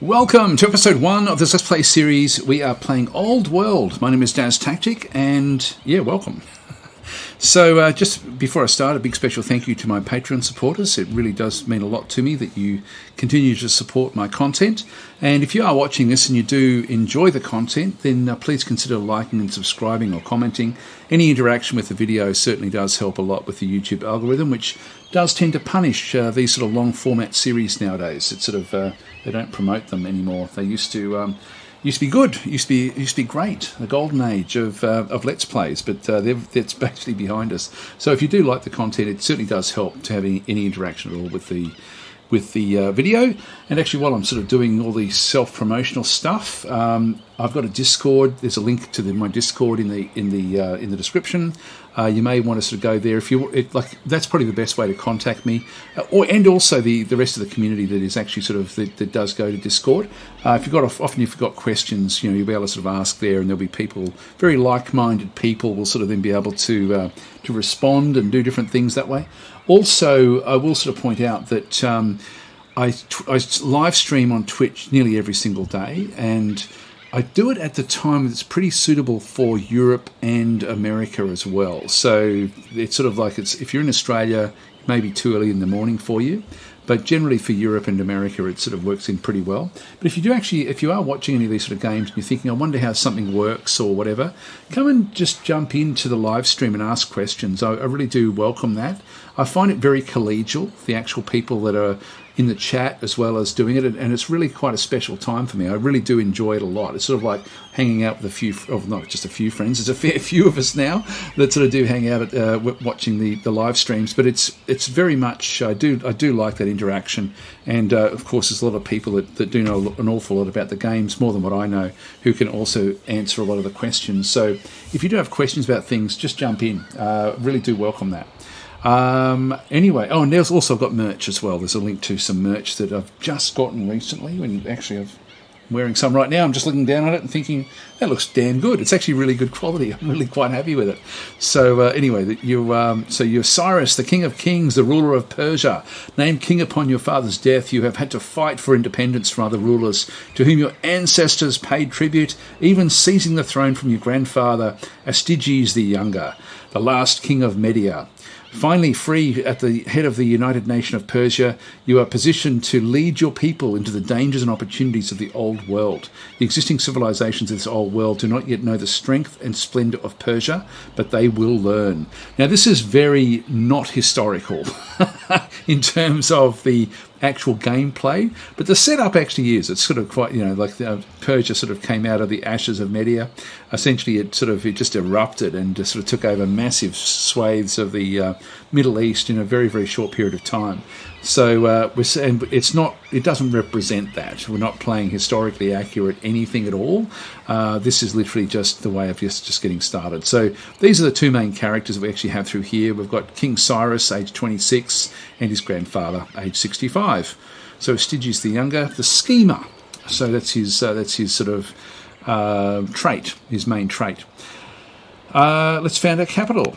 Welcome to episode 1 of this Let's Play series. We are playing Old World. My name is Daz Tactic, and welcome. So just before I start, a big special thank you to my Patreon supporters. It really does mean a lot to me that you continue to support my content. And if you are watching this and you do enjoy the content, then please consider liking and subscribing or commenting. Any interaction with the video certainly does help a lot with the YouTube algorithm, which does tend to punish these sort of long format series nowadays. It's sort of they don't promote them anymore. They used to be good. Used to be great. The golden age of Let's Plays, but that's basically behind us. So if you do like the content, it certainly does help to have any interaction at all with the video. And actually, while I'm sort of doing all the self-promotional stuff, I've got a Discord. There's a link to my Discord in the description. You may want to sort of go there that's probably the best way to contact me, and also the rest of the community that is actually sort of that does go to Discord. If you've got questions, you'll be able to sort of ask there, and there'll be people, very like-minded people, will sort of then be able to respond and do different things that way. Also, I will sort of point out that I live stream on Twitch nearly every single day, and I do it at the time that's pretty suitable for Europe and America as well. So it's sort of like if you're in Australia, it may be too early in the morning for you, but generally for Europe and America, it sort of works in pretty well. But if you are watching any of these sort of games and you're thinking, I wonder how something works or whatever, come and just jump into the live stream and ask questions. I really do welcome that. I find it very collegial, the actual people that are in the chat as well as doing it, and it's really quite a special time for me. I really do enjoy it a lot. It's sort of like hanging out with not just a few friends. There's a fair few of us now that sort of do hang out at watching the live streams, but it's very much, I do like that interaction, and of course there's a lot of people that do know an awful lot about the games, more than what I know, who can also answer a lot of the questions. So if you do have questions about things, just jump in. Really do welcome that. Anyway, and there's also got merch as well. There's a link to some merch that I've just gotten recently, and actually I'm wearing some right now. I'm just looking down at it and thinking, that looks damn good. It's actually really good quality. I'm really quite happy with it. So anyway, you're Cyrus, the King of Kings, the ruler of Persia. Named king upon your father's death, you have had to fight for independence from other rulers, to whom your ancestors paid tribute, even seizing the throne from your grandfather, Astyages the Younger, the last king of Media. Finally free at the head of the United Nation of Persia, you are positioned to lead your people into the dangers and opportunities of the old world. The existing civilizations of this old world do not yet know the strength and splendor of Persia, but they will learn. Now, this is very not historical in terms of the actual gameplay, but the setup actually is. It's sort of quite, like Persia sort of came out of the ashes of Media. Essentially, it just erupted and just sort of took over massive swathes of the Middle East in a very, very short period of time. So it doesn't represent that. We're not playing historically accurate anything at all. This is literally just the way of just getting started. So these are the two main characters that we actually have through here. We've got King Cyrus, age 26, and his grandfather, age 65. So Astyages the Younger, the schemer. So that's his sort of trait, his main trait. Let's found our capital.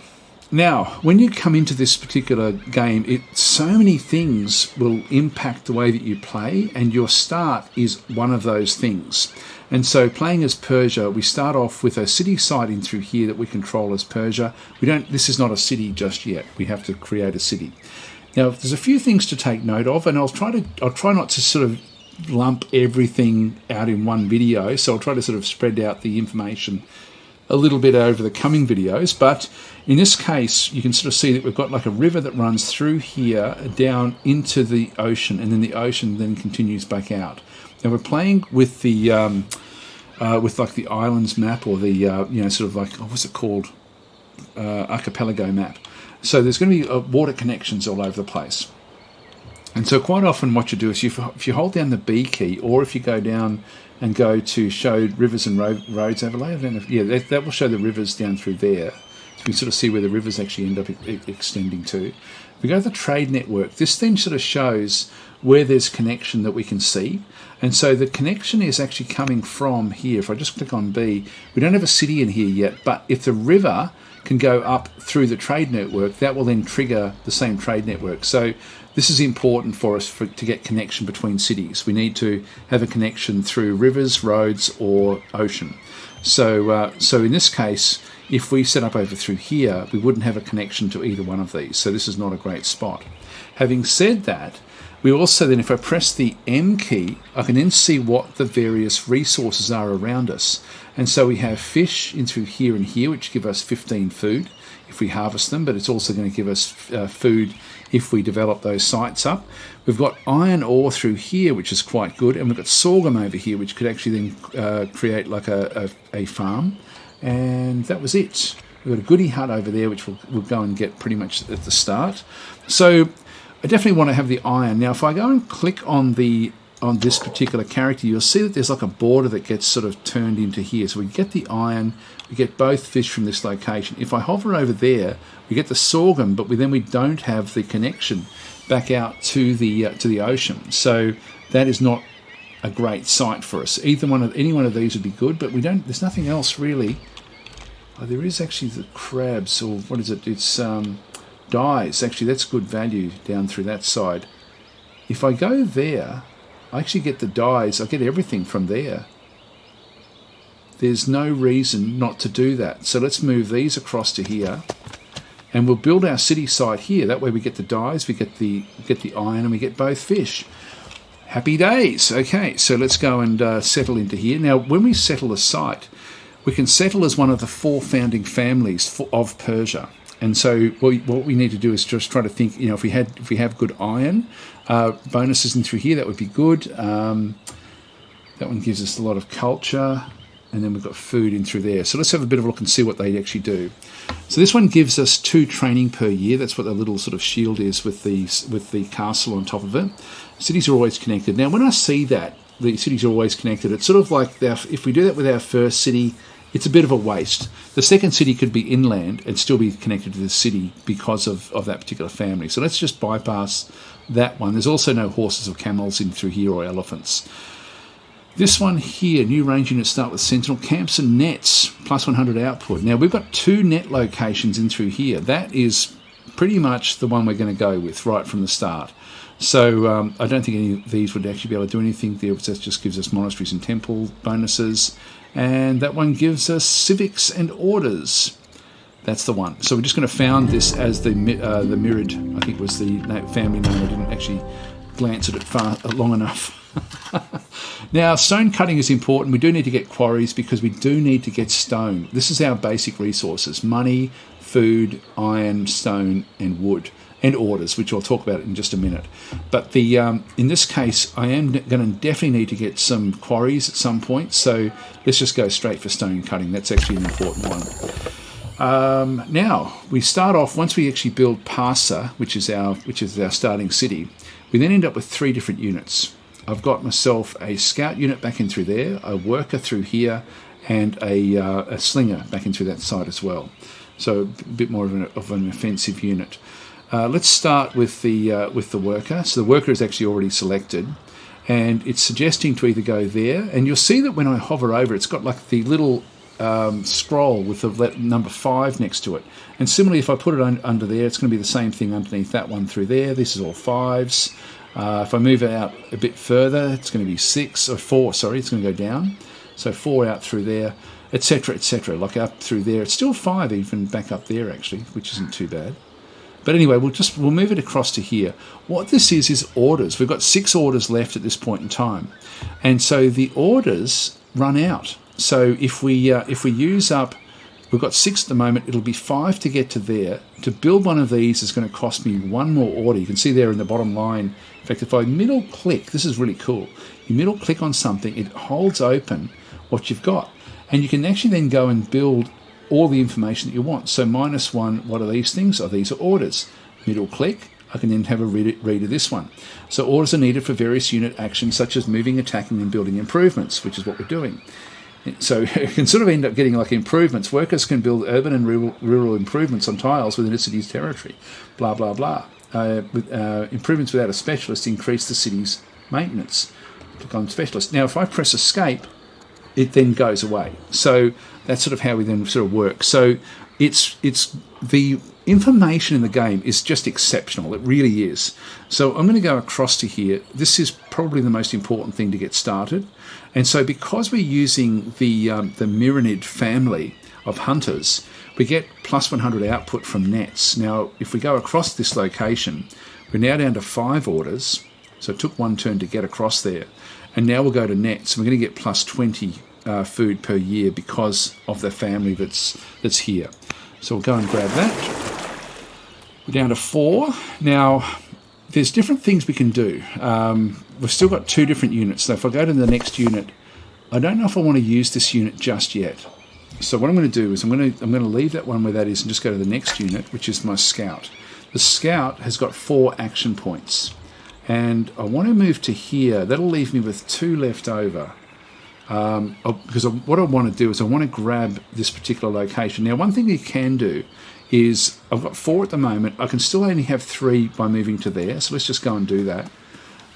Now, when you come into this particular game, so many things will impact the way that you play, and your start is one of those things. And so playing as Persia, we start off with a city site in through here that we control as Persia. This is not a city just yet. We have to create a city. Now, there's a few things to take note of, and I'll try not to sort of lump everything out in one video, so I'll try to sort of spread out the information a little bit over the coming videos. But in this case, you can sort of see that we've got like a river that runs through here down into the ocean, and then the ocean then continues back out. Now we're playing with the with like the islands map, or the sort of like, what's it called, archipelago map. So there's going to be water connections all over the place. And so quite often what you do is if you hold down the B key, or if you go down and go to show rivers and roads overlay, that will show the rivers down through there. So you can sort of see where the rivers actually end up extending to. If we go to the trade network, this then sort of shows where there's connection that we can see. And so the connection is actually coming from here. If I just click on B, we don't have a city in here yet, but if the river can go up through the trade network, that will then trigger the same trade network. So this is important for us to get connection between cities. We need to have a connection through rivers, roads, or ocean. So in this case, if we set up over through here, we wouldn't have a connection to either one of these. So this is not a great spot. Having said that, we also then, if I press the M key, I can then see what the various resources are around us. And so we have fish in through here and here, which give us 15 food if we harvest them, but it's also going to give us food if we develop those sites up. We've got iron ore through here, which is quite good, and we've got sorghum over here, which could actually then create like a farm. And that was it. We've got a goodie hut over there, which we'll go and get pretty much at the start. So I definitely want to have the iron. Now, if I go and click on this particular character, you'll see that there's like a border that gets sort of turned into here. So we get the iron, we get both fish from this location. If I hover over there, we get the sorghum, but we don't have the connection back out to the ocean. So that is not a great site for us. Any one of these would be good, but there's nothing else really. Oh, there is actually the crabs, or what is it? It's dyes. Actually, that's good value down through that side. If I go there, I actually get the dyes. I get everything from there. There's no reason not to do that. So let's move these across to here, and we'll build our city site here. That way we get the dyes, we get the iron, and we get both fish. Happy days. Okay, so let's go and settle into here. Now, when we settle a site, we can settle as one of the 4 founding families of Persia. And so what we need to do is just try to think, if we have good iron bonuses in through here, that would be good. That one gives us a lot of culture, and then we've got food in through there. So let's have a bit of a look and see what they actually do. So this one gives us 2 training per year. That's what the little sort of shield is with the castle on top of it. Cities are always connected. Now, when I see that the cities are always connected, it's sort of like if we do that with our first city, it's a bit of a waste. The second city could be inland and still be connected to the city because of that particular family. So let's just bypass that one. There's also no horses or camels in through here, or elephants. This one here, new range units start with sentinel camps and nets, plus 100 output. Now, we've got 2 net locations in through here. That is pretty much the one we're going to go with right from the start. So I don't think any of these would actually be able to do anything there. That just gives us monasteries and temple bonuses. And that one gives us civics and orders. That's the one. So we're just going to found this as the Mirrid, I think was the family name. I didn't actually glance at it long enough. Now, stone cutting is important. We do need to get quarries because we do need to get stone. This is our basic resources: money, food, iron, stone, and wood. And orders, which I'll talk about in just a minute. But in this case, I am going to definitely need to get some quarries at some point. So let's just go straight for stone cutting. That's actually an important one. Now we start off, once we actually build Parsa, which is our starting city. We then end up with 3 different units. I've got myself a scout unit back in through there, a worker through here, and a slinger back in through that side as well. So a bit more of an offensive unit. Let's start with the worker. So the worker is actually already selected, and it's suggesting to either go there, and you'll see that when I hover over, it's got like the little scroll with the number 5 next to it. And similarly, if I put it under there, it's going to be the same thing underneath that one through there. This is all 5s. If I move it out a bit further, it's going to be 6 or 4. Sorry, it's going to go down. So 4 out through there, etc., etc. Like up through there, it's still 5 even back up there actually, which isn't too bad. But anyway, we'll move it across to here. What this is orders. We've got 6 orders left at this point in time, and so the orders run out. So if we use up, we've got 6 at the moment. It'll be 5 to get to there. To build one of these is going to cost me 1 more order. You can see there in the bottom line. In fact, if I middle click, this is really cool. You middle click on something, it holds open what you've got, and you can actually then go and build all the information that you want. So -1, what are these things? These are orders. Middle click, I can then have a read of this one. So orders are needed for various unit actions such as moving, attacking, and building improvements, which is what we're doing. So you can sort of end up getting like improvements. Workers can build urban and rural improvements on tiles within a city's territory. Blah, blah, blah. Improvements without a specialist increase the city's maintenance. Click on specialist. Now, if I press escape, it then goes away. So that's sort of how we then sort of work. So it's the information in the game is just exceptional. It really is. So I'm going to go across to here. This is probably the most important thing to get started. And so because we're using the Myriad family of hunters, we get plus 100 output from nets. Now, if we go across this location, we're now down to 5 orders. So it took 1 turn to get across there. And now we'll go to nets. We're going to get plus 20 food per year because of the family that's here. So we'll go and grab that. We're down to 4. Now, there's different things we can do. We've still got 2 different units. So if I go to the next unit, I don't know if I want to use this unit just yet. So what I'm going to do is I'm going to leave that one where that is and just go to the next unit, which is my scout. The scout has got 4 action points. And I want to move to here. That'll leave me with 2 left over. Because what I want to do is I want to grab this particular location. Now, one thing you can do is I've got 4 at the moment. I can still only have 3 by moving to there. So let's just go and do that.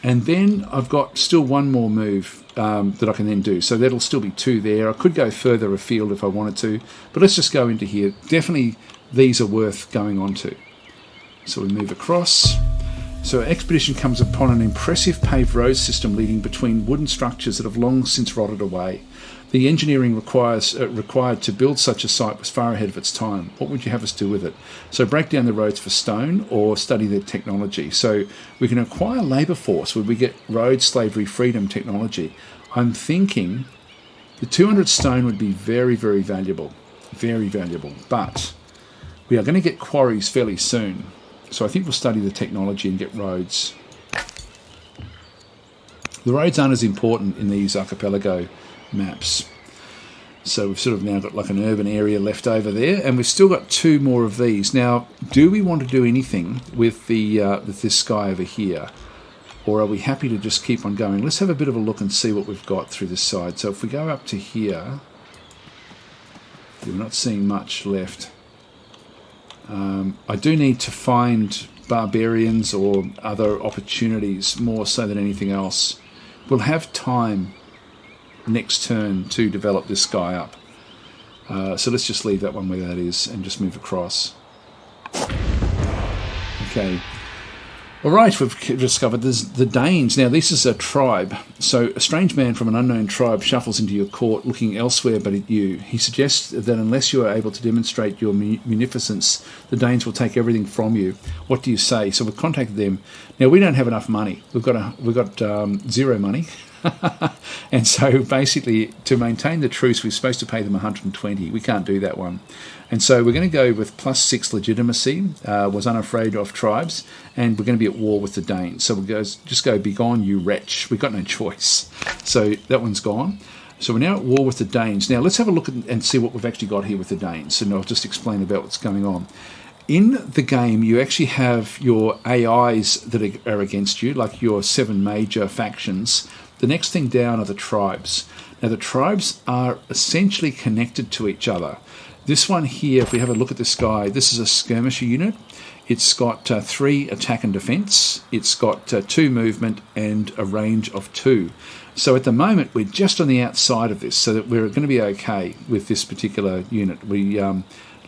And then I've got still 1 more move that I can then do. So that'll still be 2 there. I could go further afield if I wanted to. But let's just go into here. Definitely these are worth going on to. So we move across. So our expedition comes upon an impressive paved road system leading between wooden structures that have long since rotted away. The engineering required to build such a site was far ahead of its time. What would you have us do with it? So break down the roads for stone or study their technology. So we can acquire labour force where we get road, slavery, freedom technology. I'm thinking the 200 stone would be very, very valuable. Very valuable. But we are going to get quarries fairly soon. So I think we'll study the technology and get roads. The roads aren't as important in these archipelago maps. So we've sort of now got like an urban area left over there, and we've still got 2 more of these. Now, do we want to do anything with with this guy over here? Or are we happy to just keep on going? Let's have a bit of a look and see what we've got through this side. So if we go up to here, we're not seeing much left. I do need to find barbarians or other opportunities more so than anything else. We'll have time next turn to develop this guy up. So let's just leave that one where that is and just move across. Okay. All right, we've discovered there's the Danes. Now, this is a tribe. So a strange man from an unknown tribe shuffles into your court looking elsewhere but at you. He suggests that unless you are able to demonstrate your munificence, the Danes will take everything from you. What do you say? So we've contacted them. Now, we don't have enough money. We've got 0 money. And so basically, to maintain the truce, we're supposed to pay them 120. We can't do that one. And so we're going to go with +6 legitimacy, was unafraid of tribes, and we're going to be at war with the Danes. So we'll just go, begone, you wretch. We've got no choice. So that one's gone. So we're now at war with the Danes. Now let's have a look and see what we've actually got here with the Danes. And I'll just explain about what's going on. In the game, you actually have your AIs that are against you, like your 7 major factions. The next thing down are the tribes. Now the tribes are essentially connected to each other. This one here, if we have a look at this guy, this is a skirmisher unit. It's got 3 attack and defense. It's got 2 movement and a range of 2. So at the moment, we're just on the outside of this, so that we're going to be okay with this particular unit. We,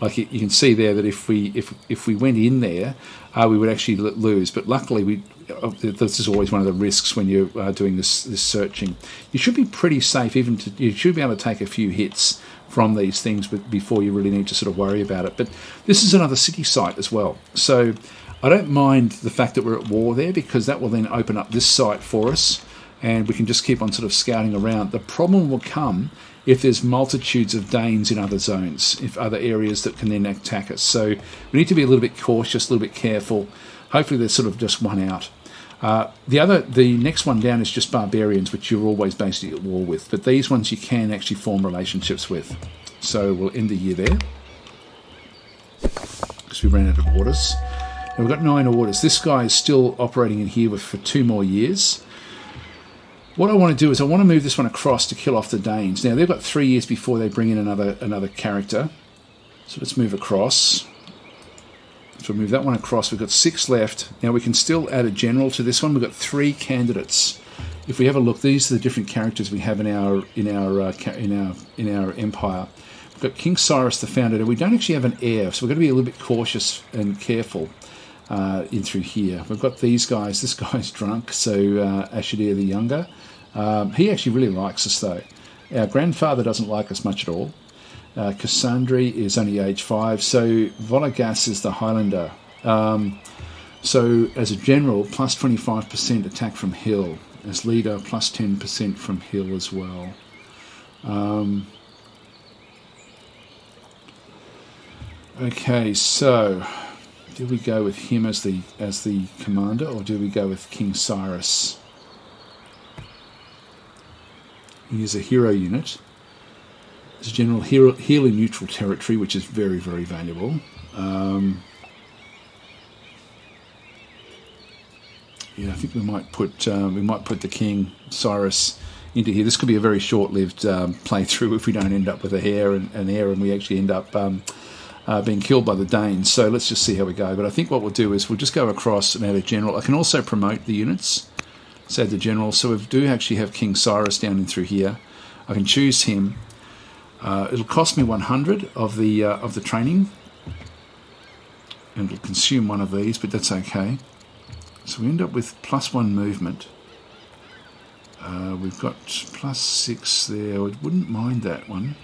like you can see there, that if we went in there, we would actually lose. But luckily, this is always one of the risks when you're doing this searching. You should be pretty safe. You should be able to take a few hits from these things before you really need to sort of worry about it. But this is another city site as well. So I don't mind the fact that we're at war there, because that will then open up this site for us, and we can just keep on sort of scouting around. The problem will come if there's multitudes of Danes in other zones, if other areas that can then attack us. So we need to be a little bit cautious, a little bit careful. Hopefully there's sort of just one out. The next one down is just barbarians, which you're always basically at war with. But these ones you can actually form relationships with. So we'll end the year there, because we ran out of orders. And we've got 9 orders. This guy is still operating in here for 2 more years. What I want to do is I want to move this one across to kill off the Danes. Now, they've got 3 years before they bring in another character. So let's move across. So we'll move that one across. We've got 6 left. Now, we can still add a general to this one. We've got 3 candidates. If we have a look, these are the different characters we have in our empire. We've got King Cyrus the Founder. We don't actually have an heir, so we've got to be a little bit cautious and careful in through here. We've got these guys. This guy's drunk, so Ashadir the Younger. He actually really likes us, though. Our grandfather doesn't like us much at all. Cassandri is only age 5, so Volagas is the Highlander. So as a general, plus 25% attack from hill. As leader, plus 10% from hill as well. Okay, so do we go with him as the commander, or do we go with King Cyrus? He is a hero unit. As a general, heal in neutral territory, which is very, very valuable. Yeah, I think we might put the King Cyrus into here. This could be a very short-lived playthrough if we don't end up with an heir and we actually end up being killed by the Danes. So let's just see how we go. But I think what we'll do is we'll just go across and add a general. I can also promote the units. Let's add the general. So we do actually have King Cyrus down in through here. I can choose him. It'll cost me 100 of the training, and it'll consume one of these, but that's okay. So we end up with +1 movement. We've got +6 there. I wouldn't mind that one.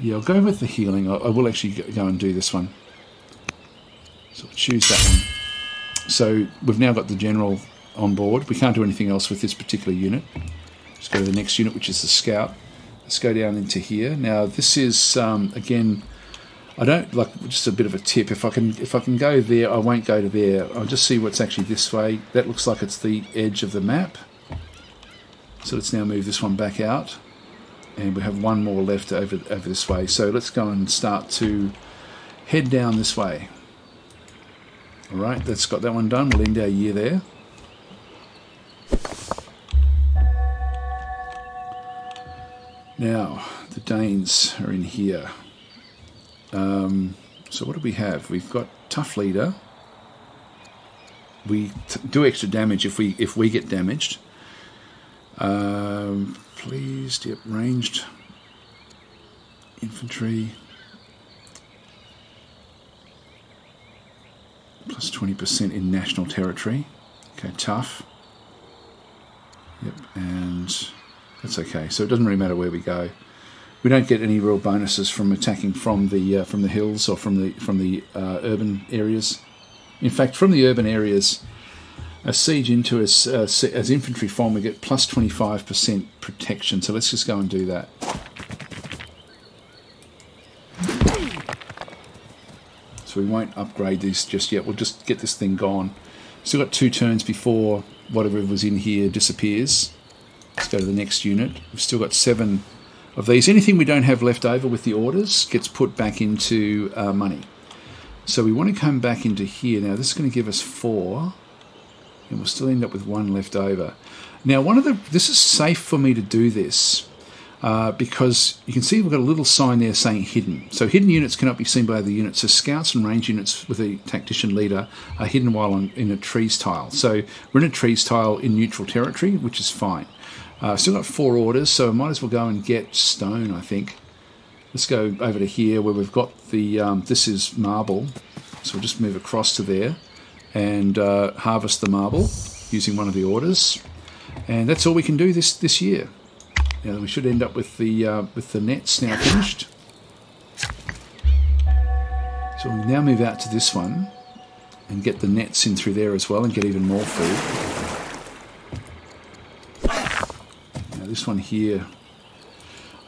Yeah, I'll go with the healing. I will actually go and do this one. So I'll choose that one. So we've now got the general on board. We can't do anything else with this particular unit. Let's go to the next unit, which is the scout. Let's go down into here. Now this is again, I don't like, just a bit of a tip. If I can go there, I won't go to there. I'll just see what's actually this way. That looks like it's the edge of the map. So let's now move this one back out, and we have one more left over this way. So let's go and start to head down this way. All right, that's got that one done. We'll end our year there. Now, the Danes are in here. So what do we have? We've got Tough Leader. We do extra damage if we get damaged. Pleased, yep, ranged infantry. Plus 20% in national territory. Okay, tough. Yep, and that's okay. So it doesn't really matter where we go. We don't get any real bonuses from attacking from the hills or from the urban areas. In fact, from the urban areas, a siege into us as infantry form, we get plus 25% protection. So let's just go and do that. So we won't upgrade these just yet. We'll just get this thing gone. Still got 2 turns before whatever was in here disappears. Let's go to the next unit. We've still got 7 of these. Anything we don't have left over with the orders gets put back into money. So we want to come back into here. Now this is going to give us 4, and we'll still end up with 1 left over. Now this is safe for me to do this because you can see we've got a little sign there saying hidden. So hidden units cannot be seen by other units. So scouts and range units with a tactician leader are hidden while in a trees tile. So we're in a trees tile in neutral territory, which is fine. Still got 4 orders, so I might as well go and get stone, I think. Let's go over to here where we've got the, this is marble. So we'll just move across to there and harvest the marble using one of the orders. And that's all we can do this year. Now we should end up with the nets now finished. So we'll now move out to this one and get the nets in through there as well and get even more food. This one here,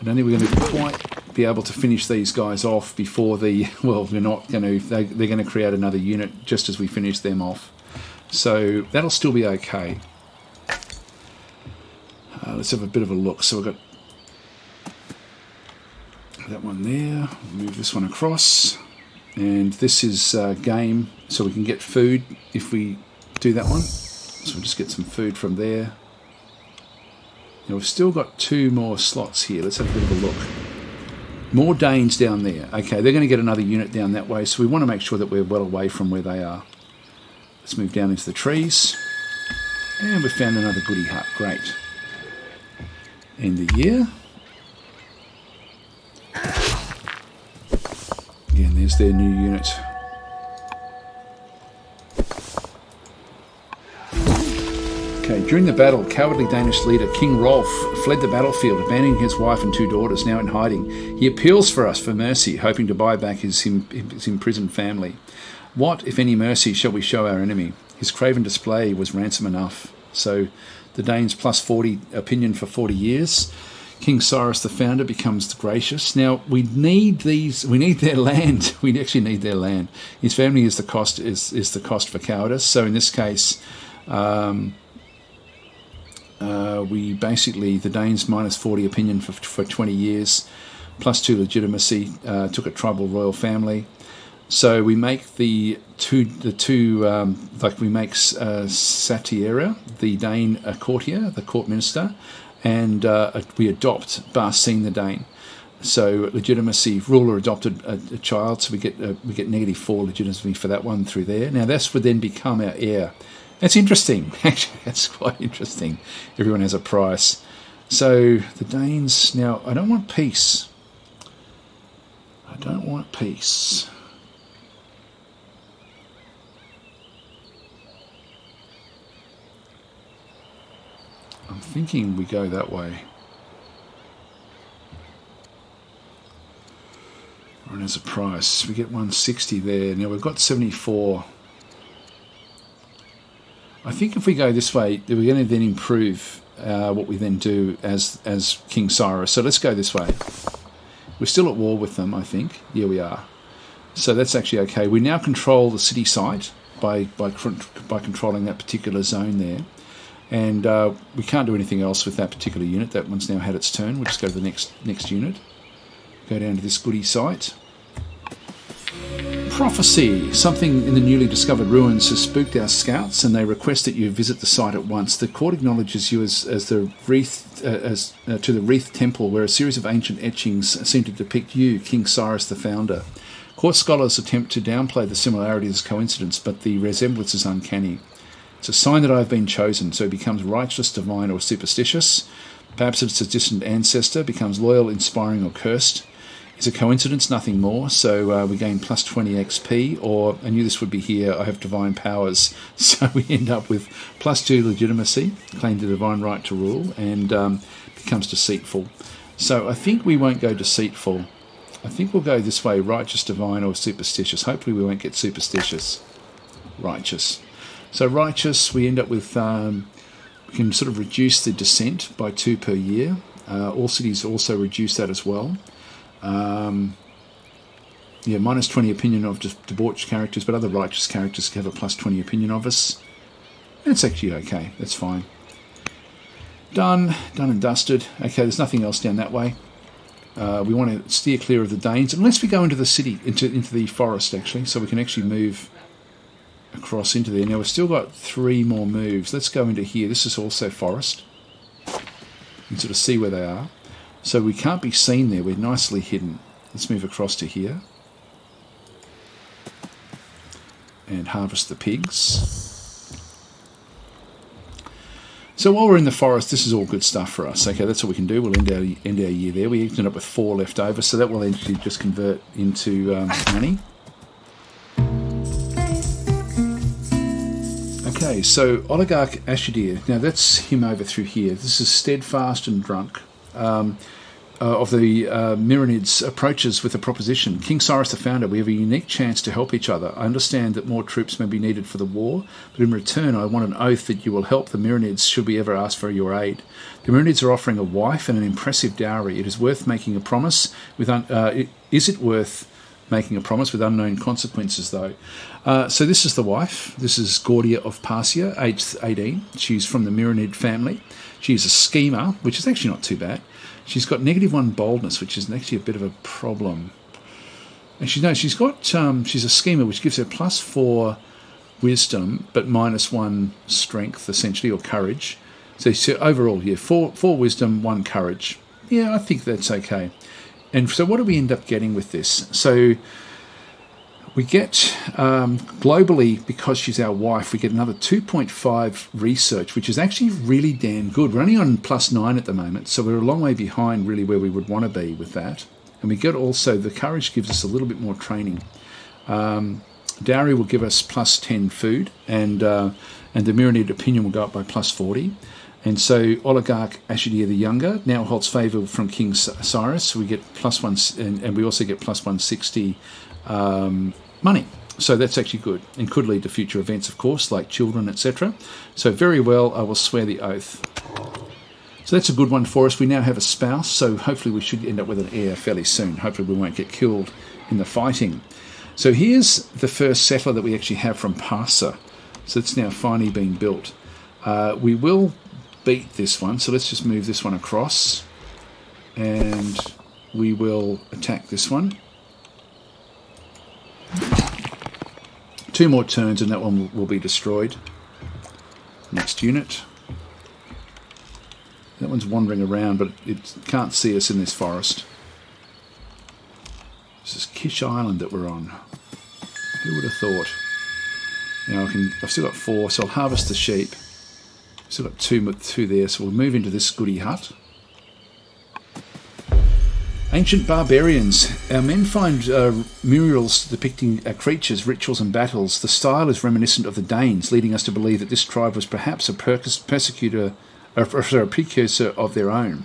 I don't think we're going to quite be able to finish these guys off before we're not going to, they're going to create another unit just as we finish them off. So that'll still be okay. Let's have a bit of a look. So we've got that one there, move this one across, and this is game, so we can get food if we do that one. So we'll just get some food from there. Now we've still got 2 more slots here. Let's have a bit of a look. More Danes down there. Okay, they're going to get another unit down that way, so we want to make sure that we're well away from where they are. Let's move down into the trees. And we've found another goody hut. Great. End the year. Again, there's their new unit. Okay, during the battle, cowardly Danish leader King Rolf fled the battlefield, abandoning his wife and 2 daughters, now in hiding. He appeals for us for mercy, hoping to buy back his imprisoned family. What, if any, mercy shall we show our enemy? His craven display was ransom enough. So the Danes plus 40 opinion for 40 years. King Cyrus the founder becomes gracious. Now we need their land. We actually need their land. His family is the cost the cost for cowardice. So in this case, we basically, the Danes minus 40 opinion for 20 years, plus 2 legitimacy, took a tribal royal family. So we make we make Satiera, the Dane courtier, the court minister, and we adopt Barsine the Dane. So legitimacy, ruler adopted a child, so we get -4 legitimacy for that one through there. Now this would then become our heir. That's interesting. Actually, that's quite interesting. Everyone has a price. So the Danes, now I don't want peace. I don't want peace. I'm thinking we go that way. And as a price, we get 160 there. Now we've got 74. I think if we go this way, we're going to then improve what we then do as King Cyrus. So let's go this way. We're still at war with them, I think. Yeah, we are. So that's actually okay. We now control the city site by controlling that particular zone there. And we can't do anything else with that particular unit. That one's now had its turn. We'll just go to the next unit. Go down to this goodie site. Prophecy. Something in the newly discovered ruins has spooked our scouts, and they request that you visit the site at once. The court acknowledges you as the Wreath to the Wreath Temple, where a series of ancient etchings seem to depict you, King Cyrus the founder. Court scholars attempt to downplay the similarities as coincidence, but the resemblance is uncanny. It's a sign that I have been chosen, so it becomes righteous, divine, or superstitious. Perhaps it's a distant ancestor, becomes loyal, inspiring, or cursed. It's a coincidence, nothing more. So we gain plus 20 XP, or I knew this would be here, I have divine powers. So we end up with plus 2 legitimacy, claim the divine right to rule, and becomes deceitful. So I think we won't go deceitful. I think we'll go this way, righteous, divine, or superstitious. Hopefully we won't get superstitious. Righteous. So righteous, we end up with, we can sort of reduce the descent by 2 per year. All cities also reduce that as well. Minus 20 opinion of just debauched characters, but other righteous characters have a plus 20 opinion of us. That's actually okay. That's fine. Done and dusted. Okay, there's nothing else down that way. We want to steer clear of the Danes, unless we go into the city, into the forest actually, so we can actually move across into there. Now we've still got 3 more moves. Let's go into here. This is also forest. You can sort of see where they are. So we can't be seen there. We're nicely hidden. Let's move across to here and harvest the pigs. So while we're in the forest, this is all good stuff for us. Okay, that's what we can do. We'll end our year there. We ended up with 4 left over, so that will actually just convert into money. Okay, so Oligarch Ashadir. Now that's him over through here. This is steadfast and drunk. Of the Myrmidons approaches with a proposition. King Cyrus the founder, we have a unique chance to help each other. I understand that more troops may be needed for the war, but in return I want an oath that you will help the Myrmidons should we ever ask for your aid. The Myrmidons are offering a wife and an impressive dowry. It is worth making a promise with is it worth making a promise with unknown consequences though? So this is the wife. This is Gordia of Parsia, aged 18. She's from the Myrmidid family. She's a schemer, which is actually not too bad. She's got -1 boldness, which is actually a bit of a problem. And she's a schemer, which gives her +4 wisdom, but -1 strength, essentially, or courage. So overall, 4 wisdom, 1 courage. Yeah, I think that's okay. And so what do we end up getting with this? So we get, globally, because she's our wife, we get another 2.5 research, which is actually really damn good. We're only on +9 at the moment, so we're a long way behind really where we would want to be with that. And we get also, the courage gives us a little bit more training. Dowry will give us plus 10 food, and the Myriad opinion will go up by plus 40. And so Oligarch Ashidir the Younger now holds favour from King Cyrus. So we get plus one, and we also get plus 160 money. So that's actually good, and could lead to future events, of course, like children, etc. So very well, I will swear the oath. So that's a good one for us. We now have a spouse, so hopefully we should end up with an heir fairly soon. Hopefully we won't get killed in the fighting. So here's the first settler that we actually have from Parsa. So it's now finally being built. We will beat this one, so let's just move this one across, and we will attack this one. 2 more turns and that one will be destroyed. Next unit. That one's wandering around, but it can't see us in this forest. This is Kish Island that we're on. Who would have thought? Now I've still got 4, so I'll harvest the sheep. Still got two there, so we'll move into this goody hut. Ancient barbarians. Our men find murals depicting creatures, rituals and battles. The style is reminiscent of the Danes, leading us to believe that this tribe was perhaps a precursor of their own.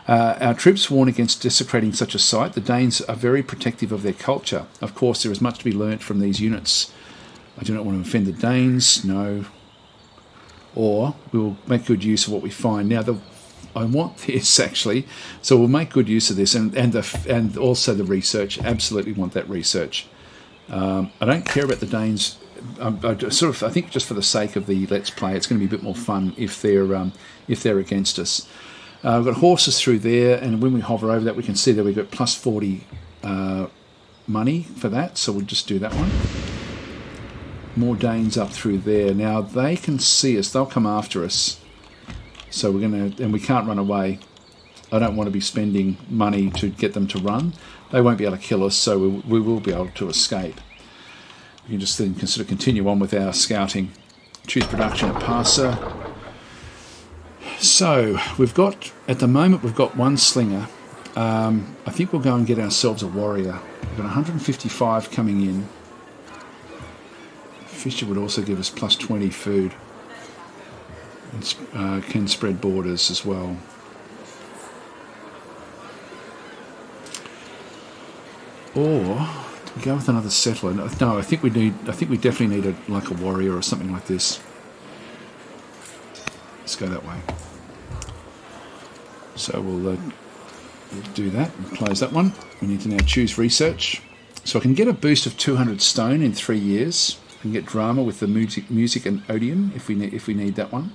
Our troops warn against desecrating such a site. The Danes are very protective of their culture. Of course, there is much to be learnt from these units. I do not want to offend the Danes, no. Or we will make good use of what we find. Now, I want this actually, so we'll make good use of this, and also the research. Absolutely want that research. I don't care about the Danes. I think just for the sake of the let's play, it's going to be a bit more fun if they're against us. We've got horses through there, and when we hover over that, we can see that we've got plus 40 money for that. So we'll just do that one. More Danes up through there. Now they can see us; they'll come after us. So we're and we can't run away. I don't want to be spending money to get them to run. They won't be able to kill us, so we will be able to escape. We can just then sort of continue on with our scouting. Choose production at Parsa. So at the moment we've got 1 slinger. I think we'll go and get ourselves a warrior. We've got 155 coming in. Fisher would also give us plus 20 food. And can spread borders as well. Or do we go with another settler? No, I think we definitely need a warrior or something like this. Let's go that way. So we'll do that and close that one. We need to now choose research. So I can get a boost of 200 stone in 3 years. I can get drama with the music and odium if we need that one.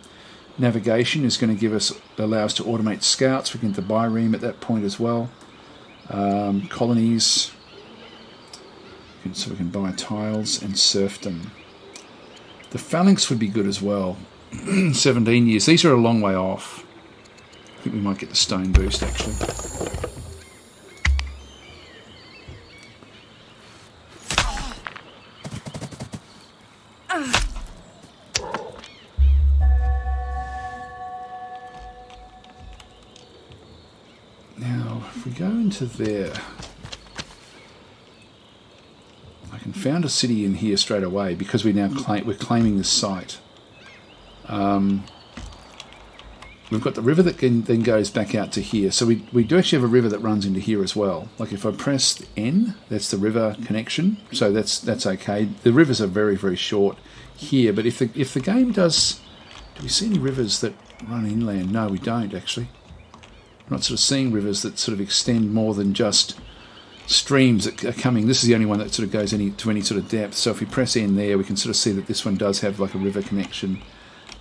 Navigation is going to allow us to automate scouts. We can get the Byreme at that point as well. Colonies. So we can buy tiles and serfdom. The phalanx would be good as well. 17 years. These are a long way off. I think we might get the stone boost actually. Now, if we go into there, I can found a city in here straight away because we're claiming this site. We've got the river that then goes back out to here. So we do actually have a river that runs into here as well. Like if I press N, that's the river connection. So that's okay. The rivers are very, very short here. But if the game does... Do we see any rivers that run inland? No, we don't actually. We're not sort of seeing rivers that sort of extend more than just streams that are coming. This is the only one that sort of goes to any sort of depth. So if we press N there, we can sort of see that this one does have like a river connection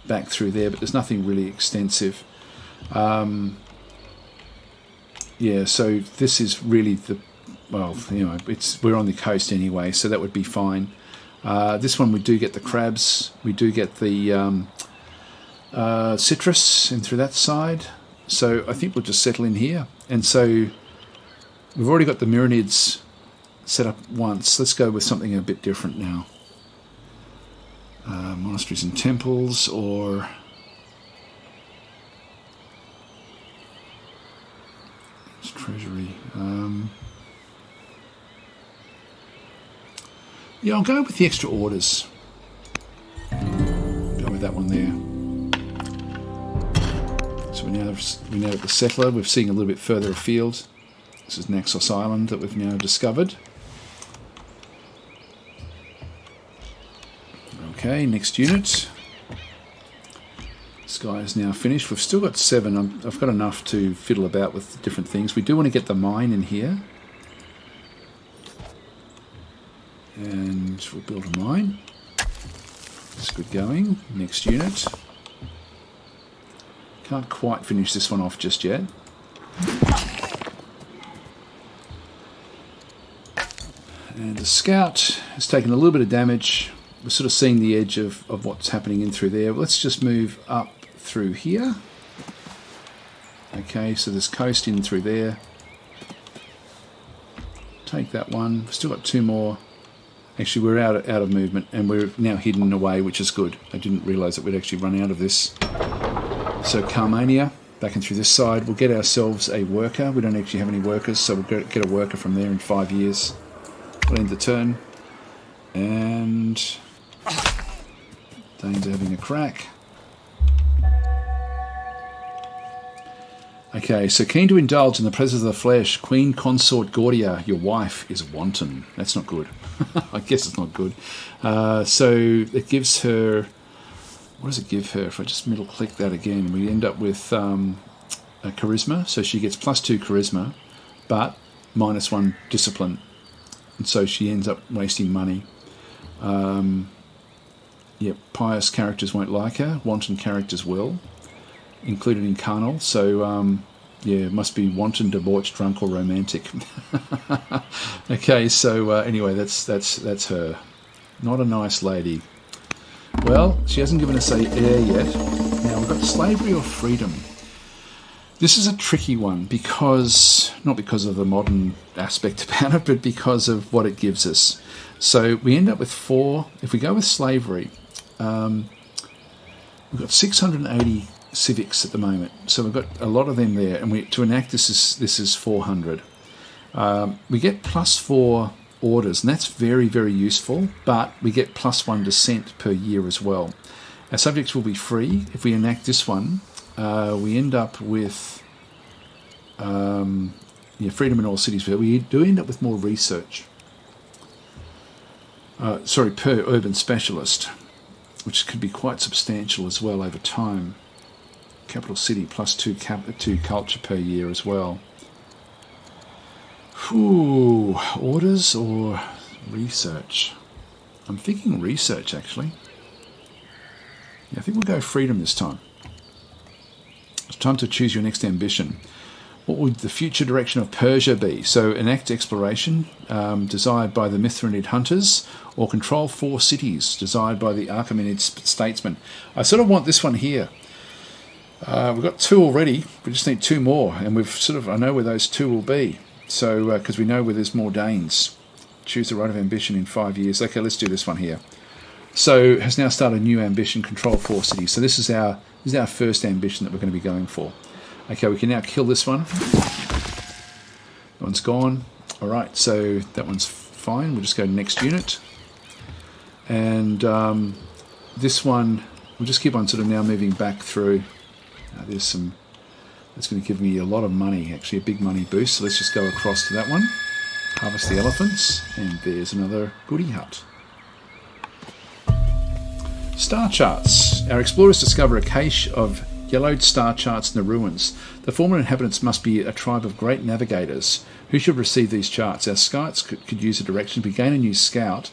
back through there, but there's nothing really extensive. Yeah, so this is really we're on the coast anyway, so that would be fine. This one we do get the crabs, we do get the citrus in through that side, so I think we'll just settle in here. And so we've already got the Myrinids set up once. Let's go with something a bit different now. Monasteries and temples, or treasury. Yeah, I'll go with the extra orders. Go with that one there. So we now at the settler. We're seeing a little bit further afield. This is Naxos Island that we've now discovered. Okay, next unit. This guy is now finished. We've still got 7. I've got enough to fiddle about with different things. We do want to get the mine in here. And we'll build a mine. It's good going. Next unit. Can't quite finish this one off just yet. And the scout has taken a little bit of damage. We're sort of seeing the edge of what's happening in through there. Let's just move up through here. Okay, so there's coast in through there. Take that one. We've still got 2 more. Actually, we're out of movement, and we're now hidden away, which is good. I didn't realise that we'd actually run out of this. So Carmania, back in through this side. We'll get ourselves a worker. We don't actually have any workers, so we'll get a worker from there in 5 years. We'll end the turn. And Danes are having a crack. Okay, so keen to indulge in the pleasures of the flesh, Queen Consort Gordia, your wife, is wanton. That's not good. I guess it's not good. So it gives her... What does it give her? If I just middle click that again, we end up with a charisma. So she gets +2 charisma, but -1 discipline. And so she ends up wasting money. Pious characters won't like her. Wanton characters will. Included in carnal, so it must be wanton, debauched, drunk, or romantic. Okay, so anyway, that's her. Not a nice lady. Well, she hasn't given us a heir yet. Now we've got slavery or freedom. This is a tricky one because not because of the modern aspect about it, but because of what it gives us. So we end up with 4. If we go with slavery, we've got 680. Civics at the moment, so we've got a lot of them there, and to enact this is 400. We get +4 orders, and that's very, very useful, but we get +1 descent per year as well. Our subjects will be free. If we enact this one, we end up with freedom in all cities, but we do end up with more research. Per urban specialist, which could be quite substantial as well over time. Capital city +2 culture per year as well. Ooh, orders or research? I'm thinking research actually. Yeah, I think we'll go freedom this time. It's time to choose your next ambition. What would the future direction of Persia be? So enact exploration, desired by the Mithranid hunters, or control 4 cities, desired by the Achaemenid statesmen. I sort of want this one here. We've got 2 already. We just need 2 more, and I know where those 2 will be. So because we know where there's more Danes. Choose the right of ambition in 5 years. Okay, let's do this one here. So has now started a new ambition, control 4 cities. So this is our first ambition that we're going to be going for. Okay, we can now kill this one. That one's gone. All right, so that one's fine. We'll just go to next unit, and this one we'll just keep on sort of now moving back through. That's going to give me a lot of money, actually a big money boost. So let's just go across to that one. Harvest the elephants, and there's another goodie hut. Star charts. Our explorers discover a cache of yellowed star charts in the ruins. The former inhabitants must be a tribe of great navigators. Who should receive these charts? Our scouts could use a direction. We gain a new scout,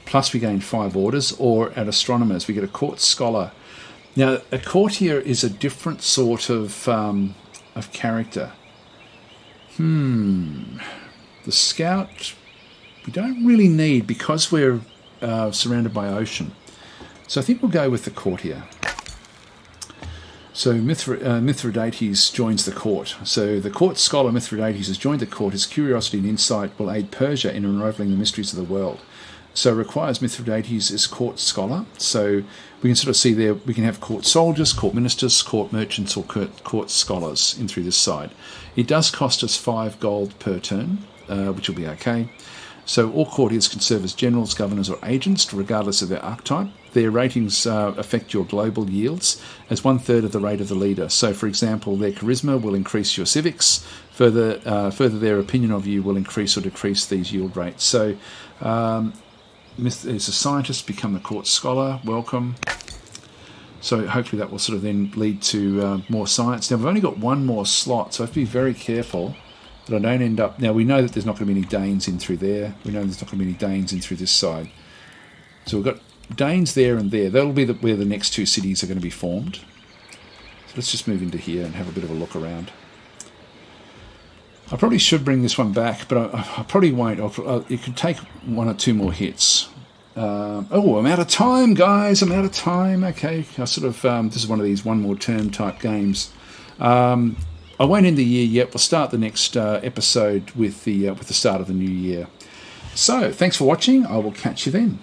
plus we gain 5 orders, or at astronomers we get a court scholar. Now, a courtier is a different sort of character. The scout we don't really need because we're surrounded by ocean. So I think we'll go with the courtier. So Mithridates joins the court. So the court scholar Mithridates has joined the court. His curiosity and insight will aid Persia in unraveling the mysteries of the world. So it requires Mithridates as court scholar. So we can sort of see there, we can have court soldiers, court ministers, court merchants, or court scholars in through this side. It does cost us 5 gold per turn, which will be okay. So all courtiers can serve as generals, governors, or agents, regardless of their archetype. Their ratings affect your global yields as 1/3 of the rate of the leader. So, for example, their charisma will increase your civics. Further, their opinion of you will increase or decrease these yield rates. So, as a scientist, become the court scholar. Welcome. So hopefully that will sort of then lead to more science. Now, we've only got one more slot, so I have to be very careful that I don't end up... Now, we know that there's not going to be any Danes in through there. We know there's not going to be any Danes in through this side. So we've got Danes there and there. That'll be where the next two cities are going to be formed. So let's just move into here and have a bit of a look around. I probably should bring this one back, but I probably won't. It could take one or two more hits. I'm out of time, guys. I'm out of time. Okay, I sort of this is one of these one more turn type games. I won't end the year yet. We'll start the next episode with the start of the new year. So, thanks for watching. I will catch you then.